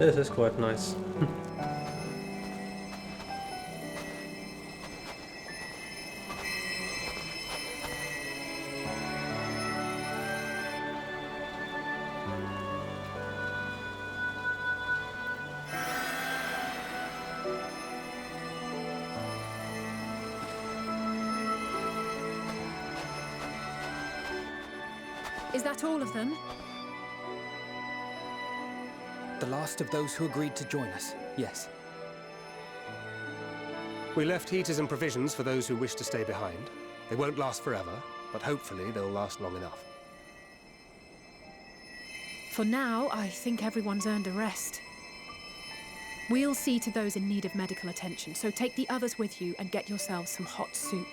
This is quite nice. Is that all of them? The last of those who agreed to join us, yes. We left heaters and provisions for those who wish to stay behind. They won't last forever, but hopefully they'll last long enough. For now, I think everyone's earned a rest. We'll see to those in need of medical attention, so take the others with you and get yourselves some hot soup.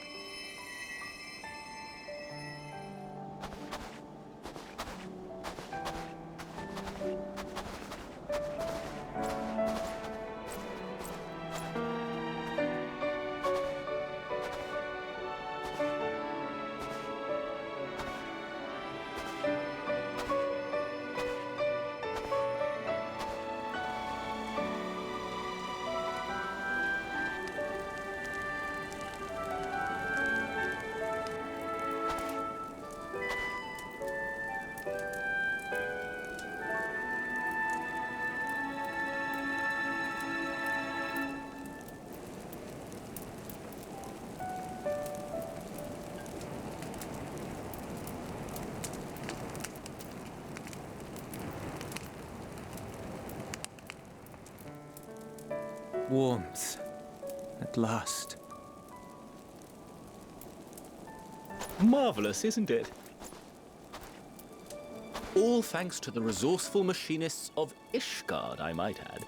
Warmth. At last. Marvelous, isn't it? All thanks to the resourceful machinists of Ishgard, I might add.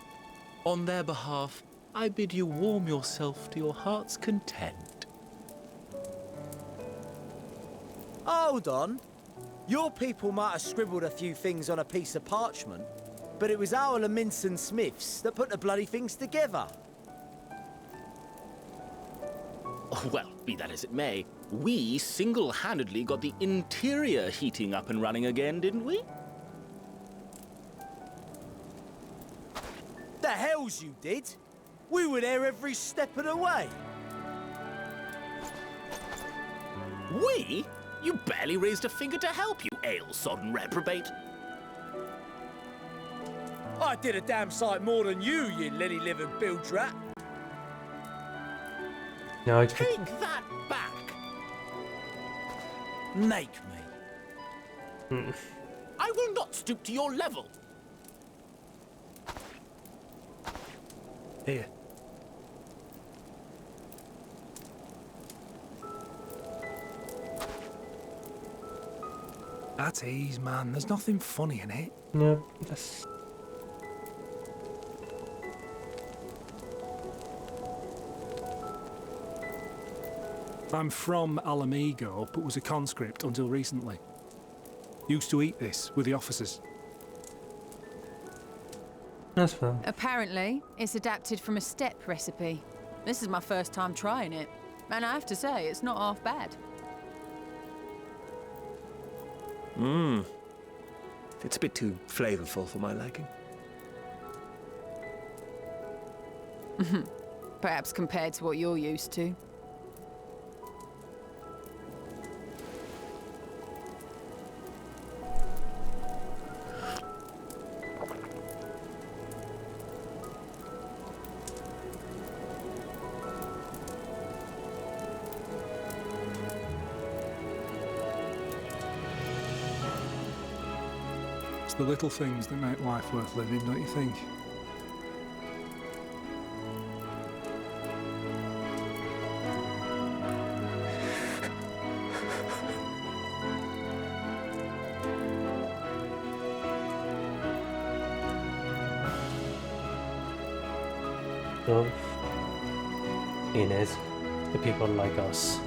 On their behalf, I bid you warm yourself to your heart's content. Hold on. Your people might have scribbled a few things on a piece of parchment, but it was our Leminson Smiths that put the bloody things together. Oh, well, be that as it may, we single-handedly got the interior heating up and running again, didn't we? The hells you did! We were there every step of the way. We? You barely raised a finger to help, you ale-sodden reprobate. I did a damn sight more than you, you lily-livered bilge rat. No, Take that back! Make me. I will not stoop to your level. Here. At ease, man. There's nothing funny in it. no, that's... I'm from Alamigo, but was a conscript until recently. Used to eat this with the officers. That's fine. Apparently, it's adapted from a steppe recipe. This is my first time trying it, and I have to say, it's not half bad. It's a bit too flavorful for my liking. Perhaps compared to what you're used to. It's the little things that make life worth living, don't you think? Love Inez, the people like us.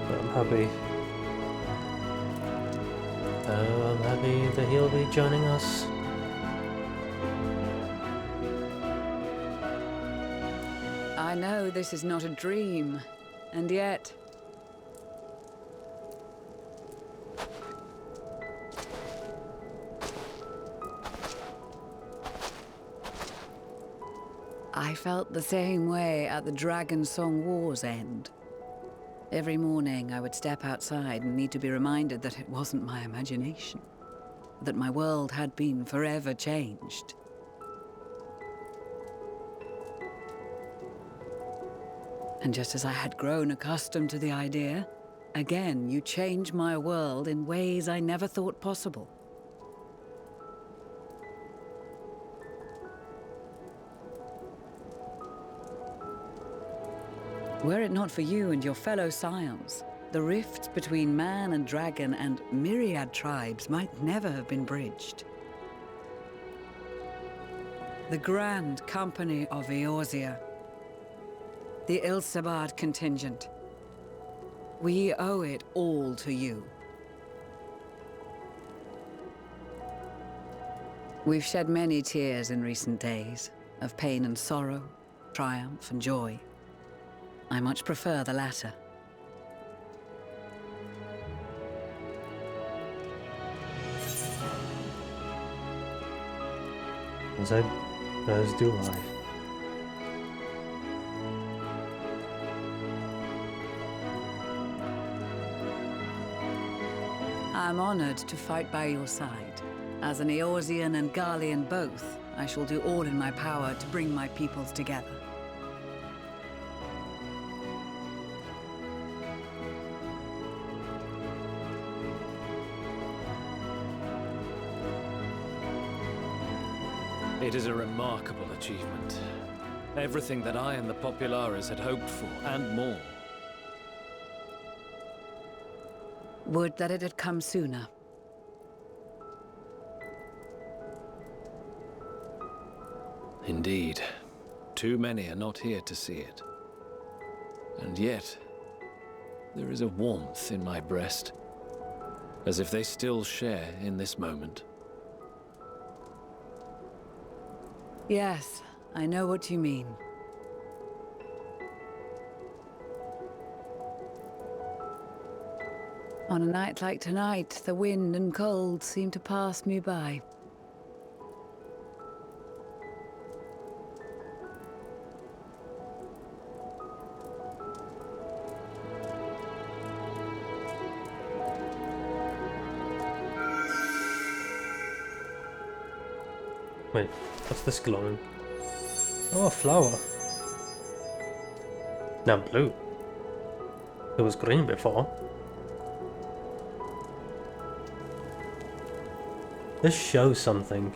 So I'm happy. I'm happy that he'll be joining us. I know this is not a dream, and yet... I felt the same way at the Dragon Song War's end. Every morning I would step outside and need to be reminded that it wasn't my imagination, that my world had been forever changed. And just as I had grown accustomed to the idea, again you change my world in ways I never thought possible. Were it not for you and your fellow scions, the rifts between man and dragon and myriad tribes might never have been bridged. The Grand Company of Eorzea, the Ilsabard contingent, we owe it all to you. We've shed many tears in recent days, of pain and sorrow, triumph and joy. I much prefer the latter. As do I. I'm honored to fight by your side. As an Eorzean and Garlean both, I shall do all in my power to bring my peoples together. It is a remarkable achievement. Everything that I and the Populares had hoped for, and more. Would that it had come sooner. Indeed. Too many are not here to see it. And yet, there is a warmth in my breast, as if they still share in this moment. Yes, I know what you mean. On a night like tonight, the wind and cold seem to pass me by. Wait, what's this glowing? Oh, a flower. Now blue. It was green before. This shows something.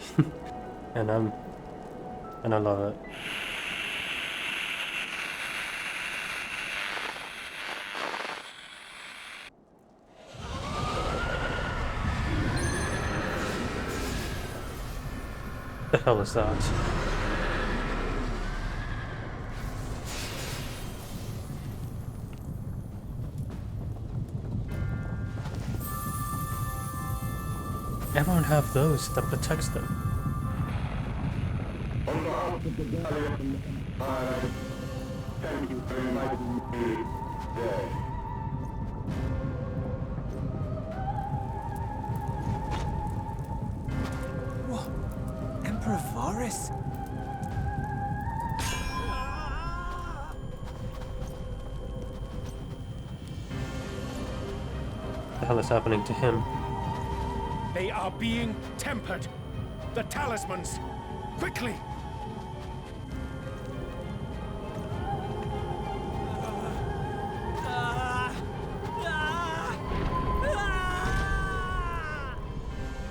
and I love it. The hell is that? Everyone have those that protects them. On behalf of the Galleon, thank you for inviting me today. What? Emperor Varys? What the hell is happening to him? They are being tempered. The talismans. Quickly!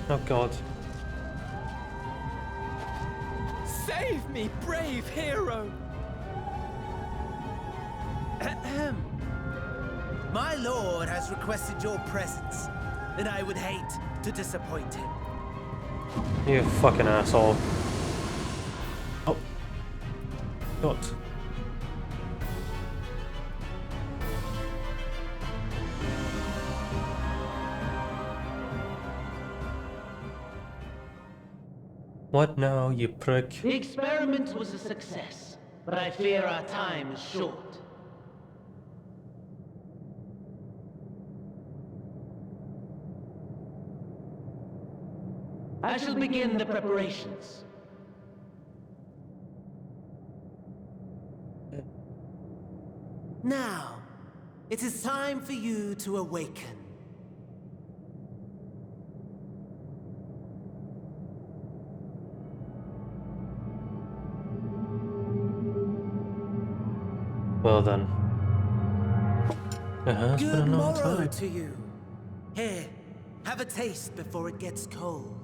Oh god. Save me, brave hero! Ahem. My lord has requested your presence, and I would hate to disappoint him. You fucking asshole. Oh. God. What now, you prick? The experiment was a success, but I fear our time is short. I shall begin the preparations. Now, it is time for you to awaken. Well then. It has been a Good long morrow time. to you. Here, have a taste before it gets cold.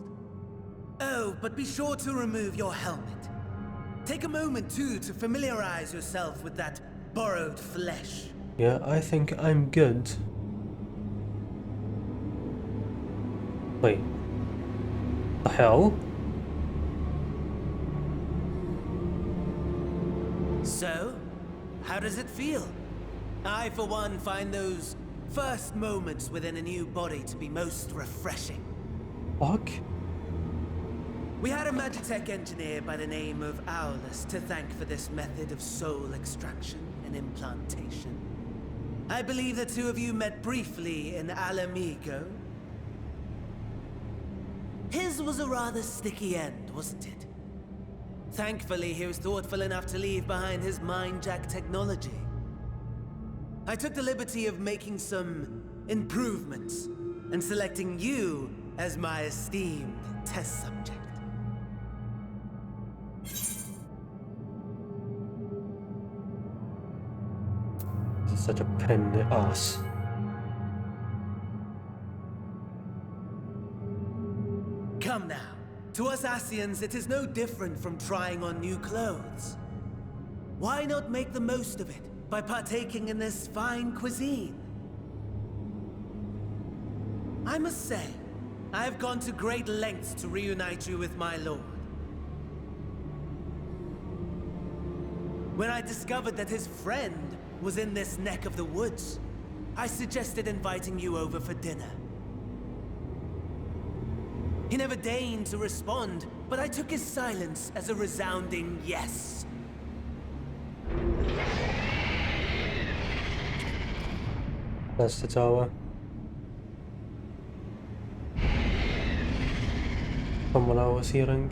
Oh, but be sure to remove your helmet. Take a moment, too, to familiarize yourself with that borrowed flesh. Yeah, I think I'm good. Wait. The hell? So, how does it feel? I, for one, find those first moments within a new body to be most refreshing. Fuck? We had a Magitech engineer by the name of Owlus to thank for this method of soul extraction and implantation. I believe the two of you met briefly in Alamigo. His was a rather sticky end, wasn't it? Thankfully, he was thoughtful enough to leave behind his mind-jack technology. I took the liberty of making some improvements and selecting you as my esteemed test subject. This is such a pain in the ass. Come now. To us Asians, it is no different from trying on new clothes. Why not make the most of it by partaking in this fine cuisine? I must say, I have gone to great lengths to reunite you with my lord. When I discovered that his friend was in this neck of the woods, I suggested inviting you over for dinner. He never deigned to respond, but I took his silence as a resounding yes. That's the tower. From what I was hearing.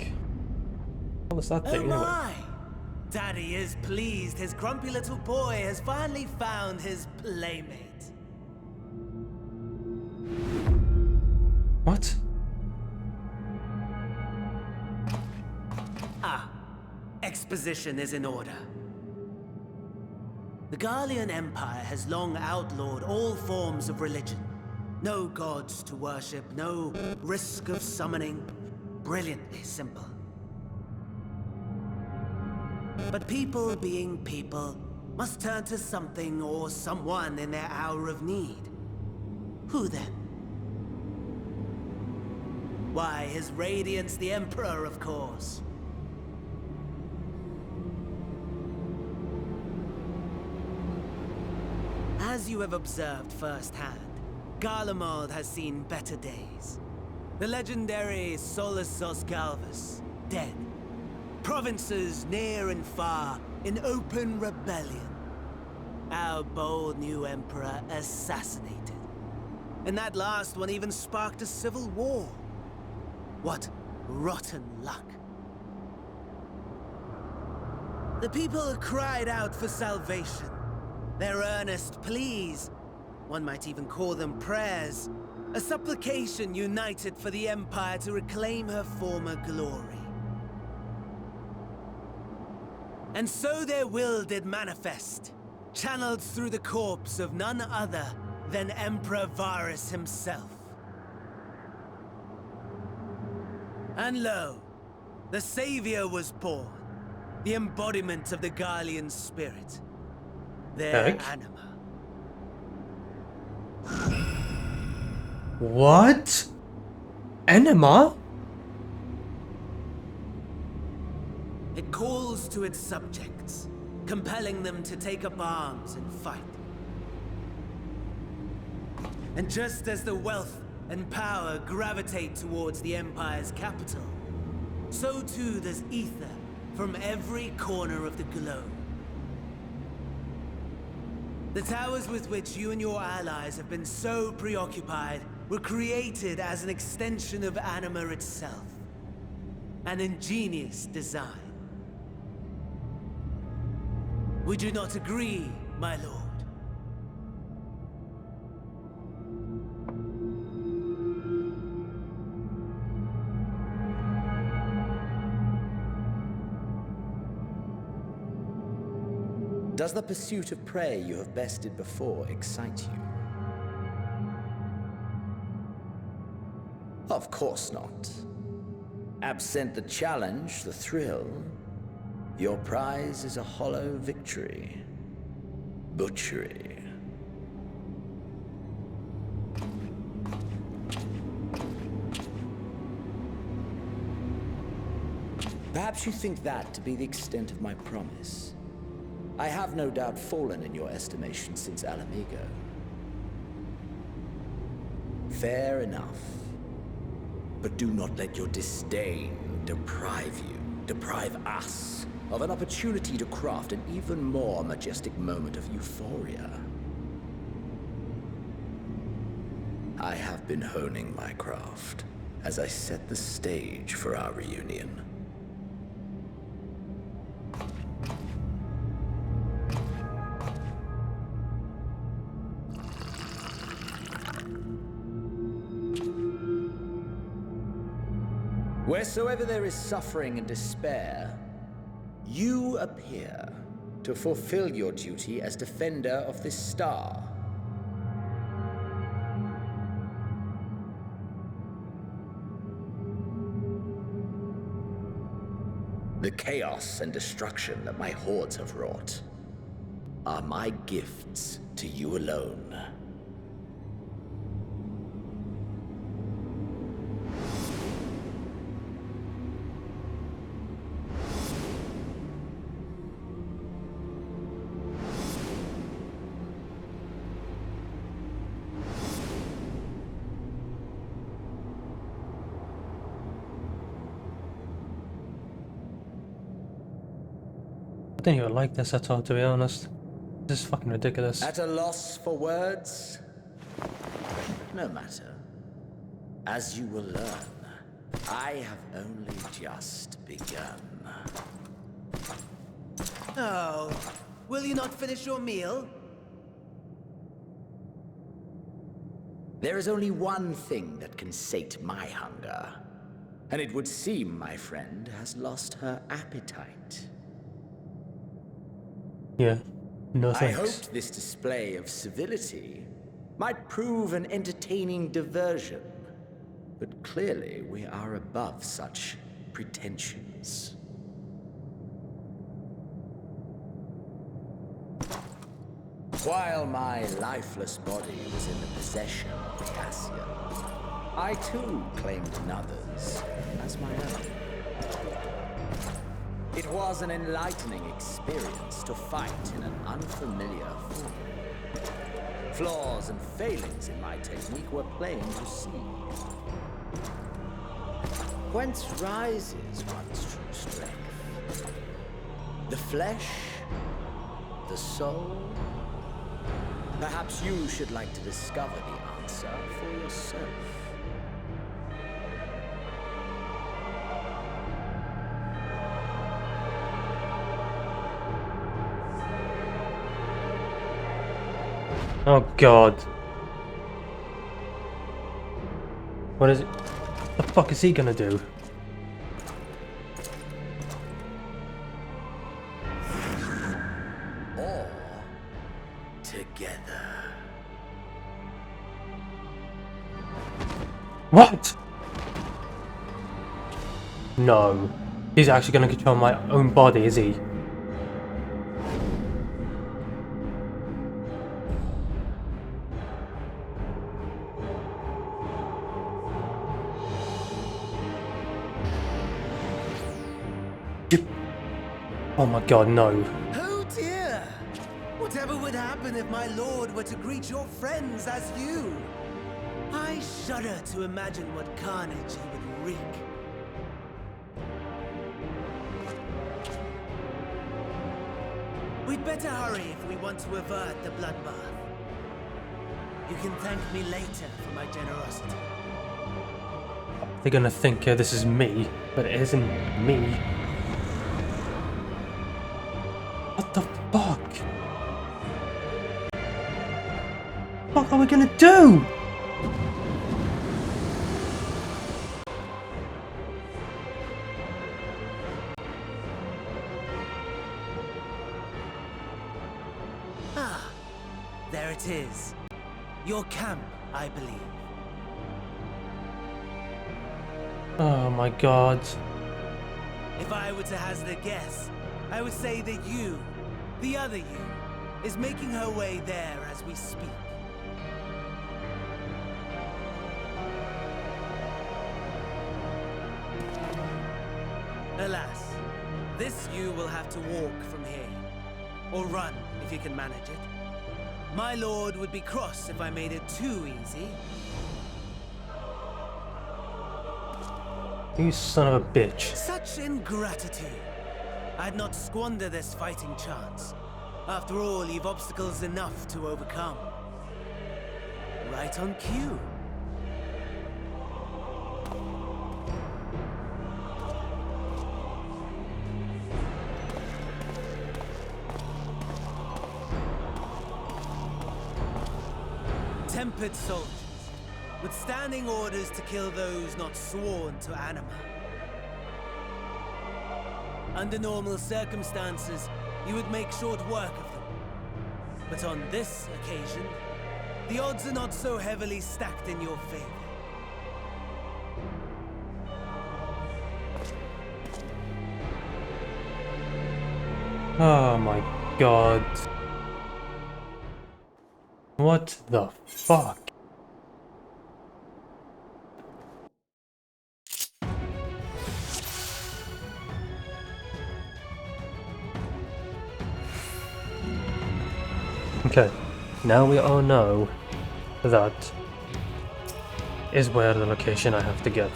What was that thing anyway? My! Daddy is pleased his grumpy little boy has finally found his playmate. What? Exposition is in order. The Garlean Empire has long outlawed all forms of religion. No gods to worship, no risk of summoning. Brilliantly simple. But people being people must turn to something or someone in their hour of need. Who then? Why, His Radiance the Emperor, of course. As you have observed firsthand, Garlemald has seen better days. The legendary Solus Galvus, dead. Provinces near and far in open rebellion. Our bold new emperor assassinated. And that last one even sparked a civil war. What rotten luck. The people cried out for salvation. Their earnest pleas, one might even call them prayers, a supplication united for the Empire to reclaim her former glory. And so their will did manifest, channeled through the corpse of none other than Emperor Varus himself. And lo, the Savior was born, the embodiment of the Garlean spirit. Their anima. What? Anima? It calls to its subjects, compelling them to take up arms and fight. And just as the wealth and power gravitate towards the Empire's capital, so too does ether from every corner of the globe. The towers with which you and your allies have been so preoccupied were created as an extension of anima itself. An ingenious design. Would you not agree, my lord? Does the pursuit of prey you have bested before excite you? Of course not. Absent the challenge, the thrill, your prize is a hollow victory. Butchery. Perhaps you think that to be the extent of my promise. I have no doubt fallen in your estimation since Alamigo. Fair enough. But do not let your disdain deprive us, of an opportunity to craft an even more majestic moment of euphoria. I have been honing my craft as I set the stage for our reunion. Wheresoever there is suffering and despair, you appear to fulfill your duty as defender of this star. The chaos and destruction that my hordes have wrought are my gifts to you alone. I didn't even like this at all, to be honest. This is fucking ridiculous. At a loss for words? No matter. As you will learn, I have only just begun. Oh, will you not finish your meal? There is only one thing that can sate my hunger. And it would seem my friend has lost her appetite. Yeah. No I thanks. hoped this display of civility might prove an entertaining diversion. But clearly we are above such pretensions. While my lifeless body was in the possession of Cassian, I too claimed another's as my own. It was an enlightening experience to fight in an unfamiliar form. Flaws and failings in my technique were plain to see. Whence rises one's true strength? The flesh? The soul? Perhaps you should like to discover the answer for yourself. Oh god. What is it? The fuck is he gonna do? Or together. What? No. He's actually gonna control my own body, is he? Oh my god, no. Oh dear! Whatever would happen if my lord were to greet your friends as you? I shudder to imagine what carnage he would wreak. We'd better hurry if we want to avert the bloodbath. You can thank me later for my generosity. They're gonna think this is me, but it isn't me. What the fuck? What are we gonna do? there it is. Your camp, I believe. Oh my god. If I were to hazard a guess, I would say that you, the other you, is making her way there as we speak. Alas, this you will have to walk from here. Or run, if you can manage it. My lord would be cross if I made it too easy. You son of a bitch. Such ingratitude. I'd not squander this fighting chance. After all, you've obstacles enough to overcome. Right on cue. Tempered soldiers, with standing orders to kill those not sworn to anima. Under normal circumstances, you would make short work of them. But on this occasion, the odds are not so heavily stacked in your favor. Oh my god. What the fuck? Okay, now we all know that is where the location I have to get.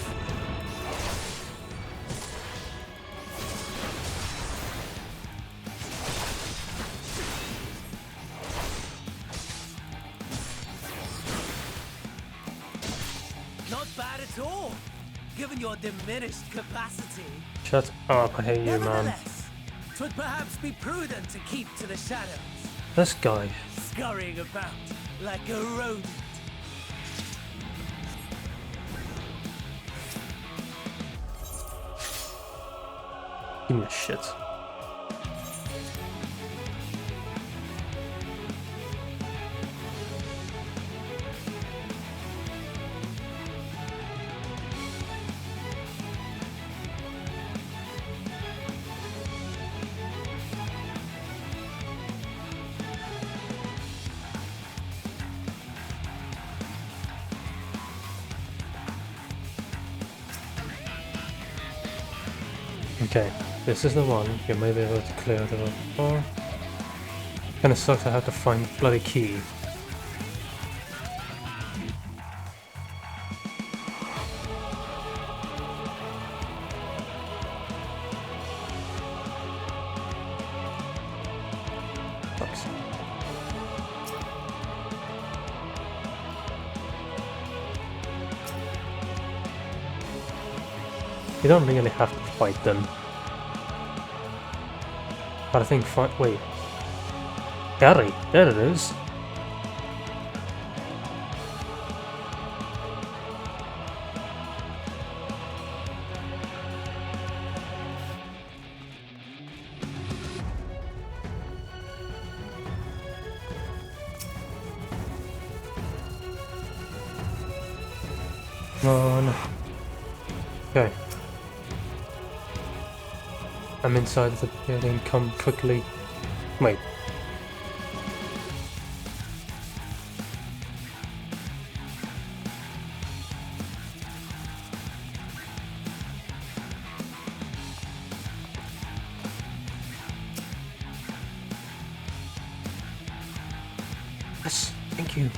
Not bad at all, given your diminished capacity. Shut up, I hate you, man. Nevertheless, 'twould perhaps be prudent to keep to the shadows. This guy. Scurrying about like a rodent. Give me a shit. Okay, this is the one. You may be able to clear it up. Oh, kinda sucks I have to find the bloody key. Sucks. You don't really have to fight them. But I think wait. Gary, there it is. Come on. Okay. I'm inside the building, come quickly. Wait. Yes, thank you.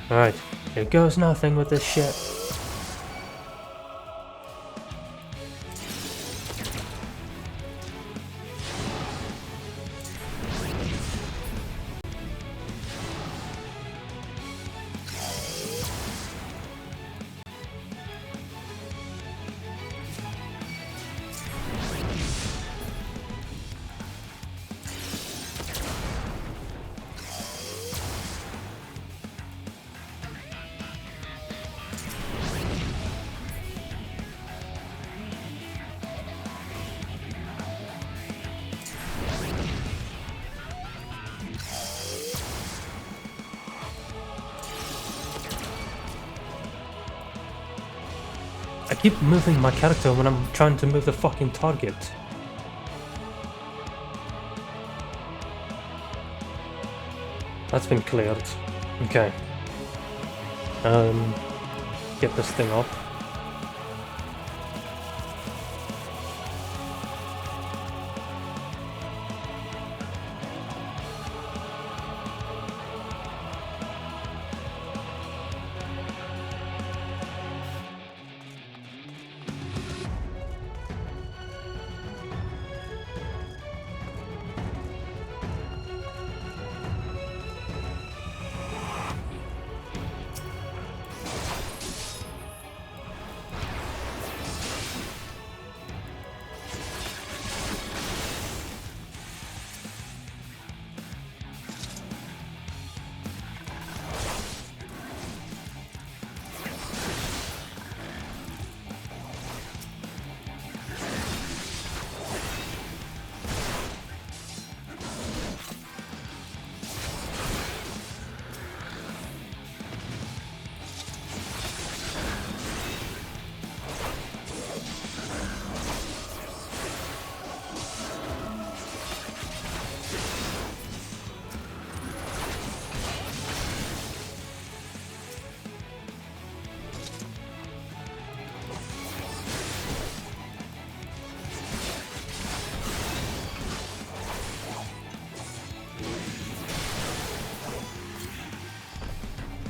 Alright, here goes nothing with this shit. keep moving my character when I'm trying to move the fucking target. That's been cleared. Okay. Get this thing up.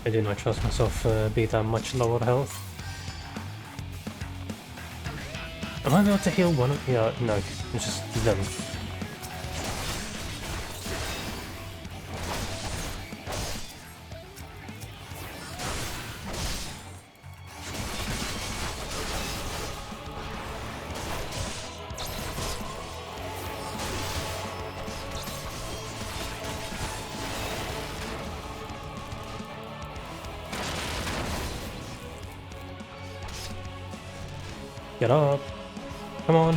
I do not trust myself be that much lower health. Am I able to heal one of... Yeah, no, it's just them. Get up! Come on!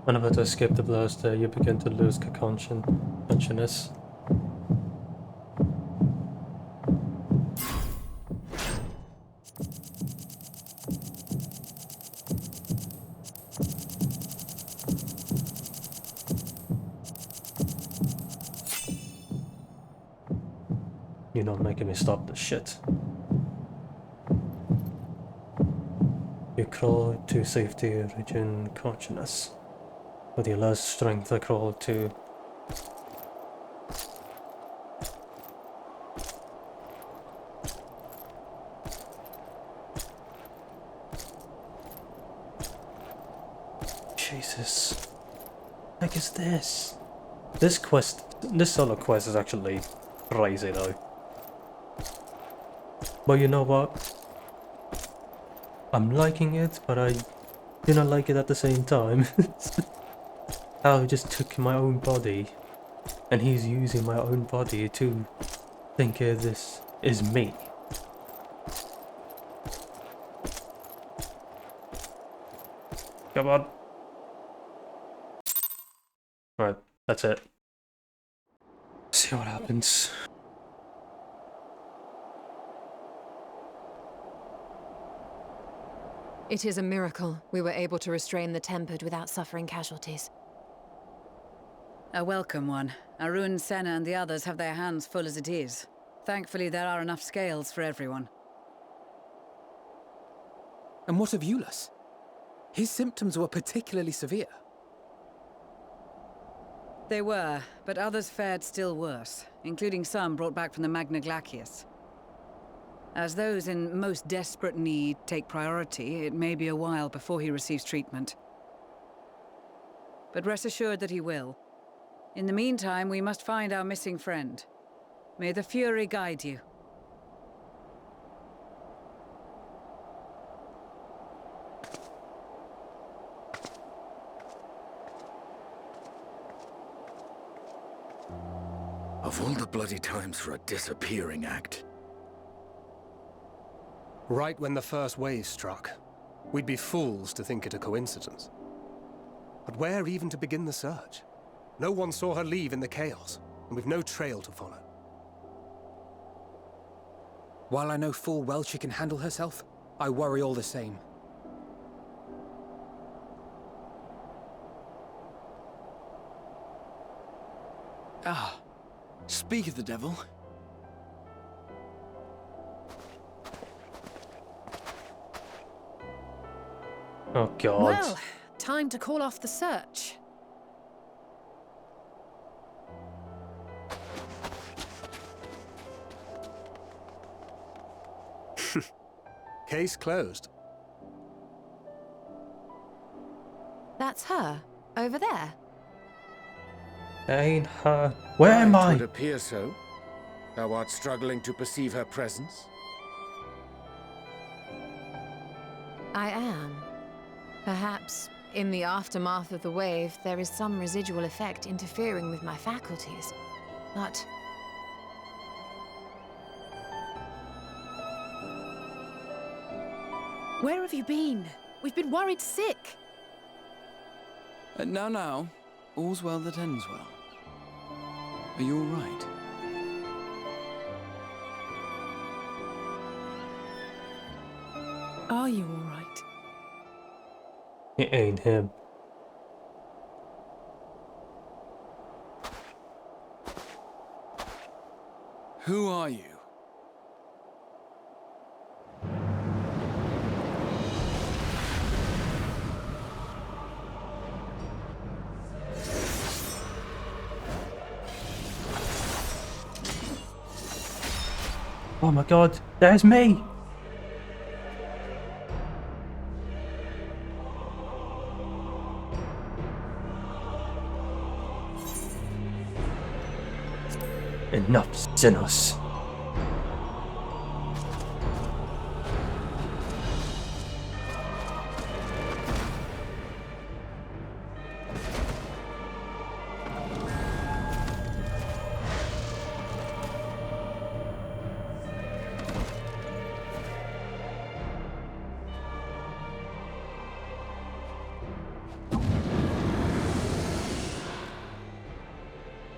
Whenever to escape the blast, you begin to lose consciousness. You're not making me stop this shit. You crawl to safety, regain consciousness. With your last strength, I crawl to... Jesus. What is this? This solo quest is actually crazy though. But you know what? I'm liking it, but I do not like it at the same time. How he just took my own body, and he's using my own body to think this is me. Come on. Right, that's it. See what happens. It is a miracle we were able to restrain the Tempered without suffering casualties. A welcome one. Arun, Senna and the others have their hands full as it is. Thankfully, there are enough scales for everyone. And what of Euless? His symptoms were particularly severe. They were, but others fared still worse, including some brought back from the Magna Glacius. As those in most desperate need take priority, it may be a while before he receives treatment. But rest assured that he will. In the meantime, we must find our missing friend. May the Fury guide you. Of all the bloody times for a disappearing act. Right when the first wave struck, we'd be fools to think it a coincidence. But where even to begin the search? No one saw her leave in the chaos, and we've no trail to follow. While I know full well she can handle herself, I worry all the same. Ah, speak of the devil. Oh god. Well, time to call off the search. Case closed. That's her, over there. Ain't her. Where am It I? would appear so. Thou art struggling to perceive her presence. I am. Perhaps, in the aftermath of the wave, there is some residual effect interfering with my faculties. But... Where have you been? We've been worried sick. Now, all's well that ends well. Are you all right? Are you all right? It ain't him. Who are you? Oh my god, there's me! Enough, sinners.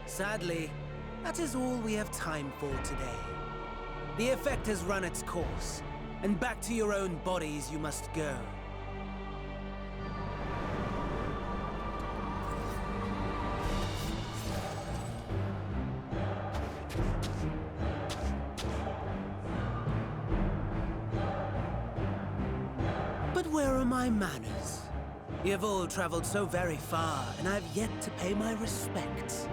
Sadly, that is all we have time for today. The effect has run its course, and back to your own bodies you must go. But where are my manners? You have all traveled so very far, and I have yet to pay my respects.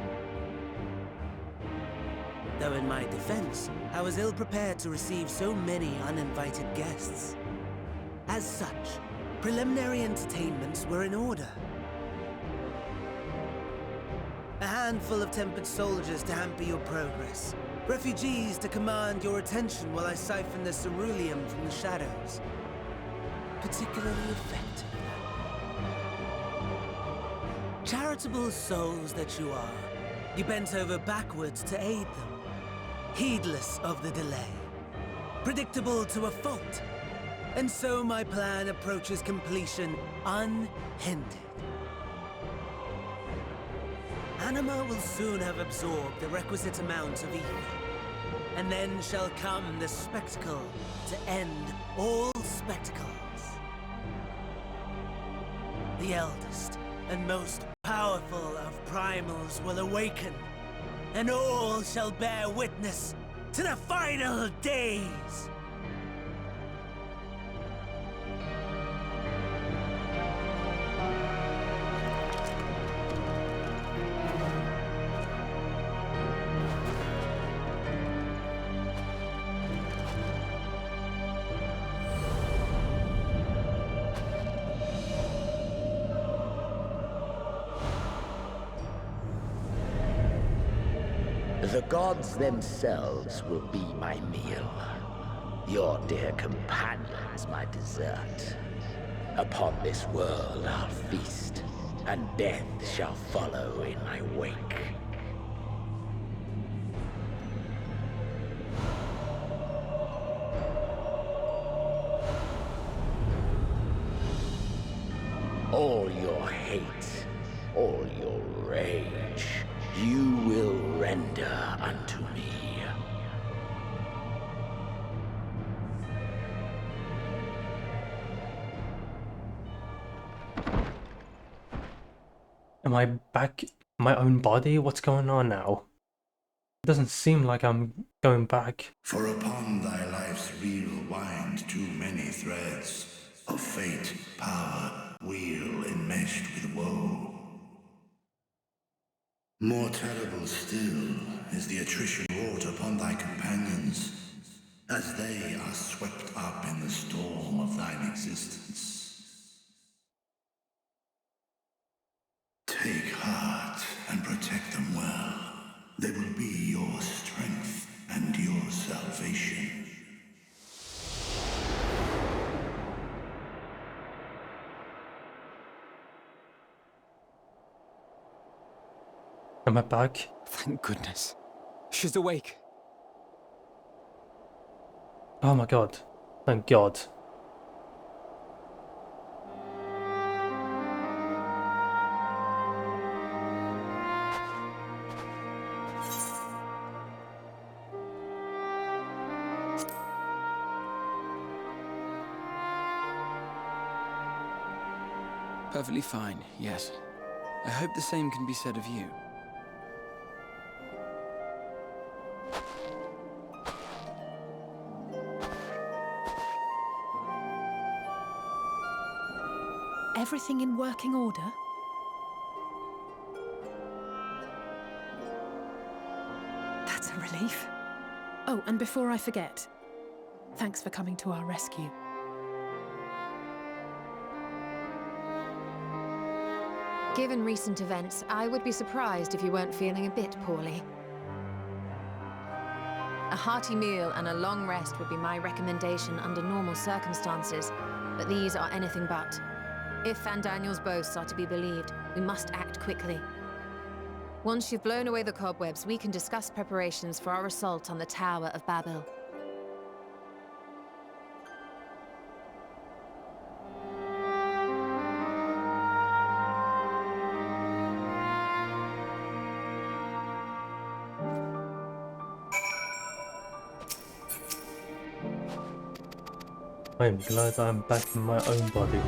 Though in my defense, I was ill-prepared to receive so many uninvited guests. As such, preliminary entertainments were in order. A handful of tempered soldiers to hamper your progress. Refugees to command your attention while I siphon the ceruleum from the shadows. Particularly effective. Charitable souls that you are, you bent over backwards to aid them. Heedless of the delay. Predictable to a fault. And so my plan approaches completion unhindered. Anima will soon have absorbed the requisite amount of ether. And then shall come the spectacle to end all spectacles. The eldest and most powerful of primals will awaken. And all shall bear witness to the final days! The gods themselves will be my meal. Your dear companions my dessert. Upon this world I'll feast, and death shall follow in my wake. All your hate, all your rage, you will render unto me. Am I back in my own body? What's going on now? It doesn't seem like I'm going back. For upon thy life's reel wind too many threads of fate, power, wheel enmeshed with woe. More terrible still is the attrition wrought upon thy companions, as they are swept up in the storm of thine existence. Take heart and protect them well. They will be your strength and your salvation. Am I back? Thank goodness. She's awake. Oh my god. Thank god. Perfectly fine, yes. I hope the same can be said of you. Everything in working order? That's a relief. Oh, and before I forget, thanks for coming to our rescue. Given recent events, I would be surprised if you weren't feeling a bit poorly. A hearty meal and a long rest would be my recommendation under normal circumstances, but these are anything but. If Van Daniel's boasts are to be believed, we must act quickly. Once you've blown away the cobwebs, we can discuss preparations for our assault on the Tower of Babel. I am glad I'm back in my own body.